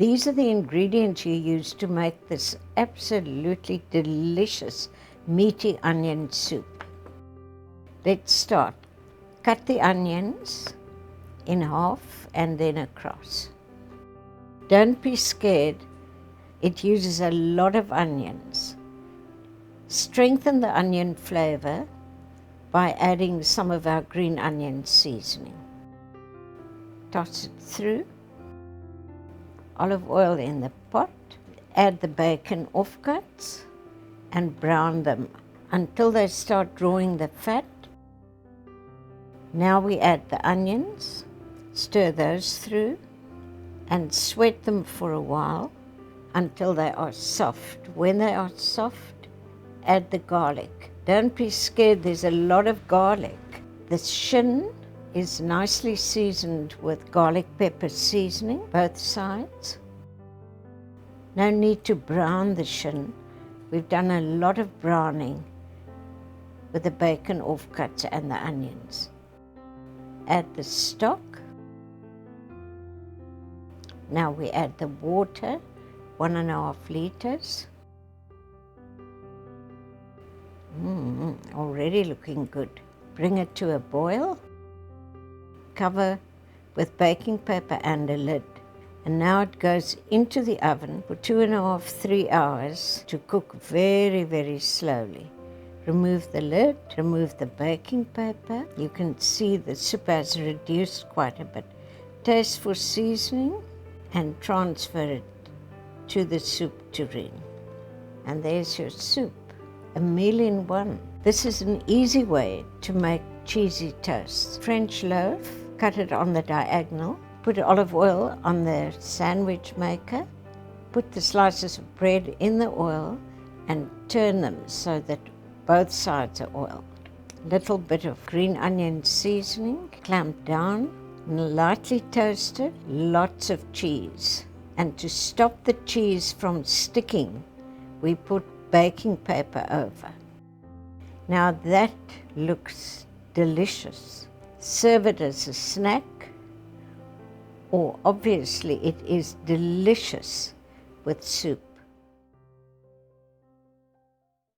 These are the ingredients you use to make this absolutely delicious meaty onion soup. Let's start. Cut the onions in half and then across. Don't be scared, it uses a lot of onions. Strengthen the onion flavor by adding some of our green onion seasoning. Toss it through. Olive oil in the pot. Add the bacon offcuts and brown them until they start drawing the fat. Now we add the onions, stir those through and sweat them for a while until they are soft. When they are soft, add the garlic. Don't be scared, there's a lot of garlic. The shin is nicely seasoned with garlic pepper seasoning, both sides. No need to brown the shin. We've done a lot of browning with the bacon offcuts and the onions. Add the stock. Now we add the water, 1.5 liters. Already looking good. Bring it to a boil. Cover with baking paper and a lid. And now it goes into the oven for 2.5–3 hours to cook very, very slowly. Remove the lid, remove the baking paper. You can see the soup has reduced quite a bit. Taste for seasoning and transfer it to the soup tureen. And there's your soup, a meal in one. This is an easy way to make cheesy toast. French loaf, cut it on the diagonal. Put olive oil on the sandwich maker. Put the slices of bread in the oil and turn them so that both sides are oiled. Little bit of green onion seasoning, clamp down, lightly toasted, lots of cheese. And to stop the cheese from sticking, we put baking paper over. Now that looks delicious. Serve it as a snack, or obviously it is delicious with soup.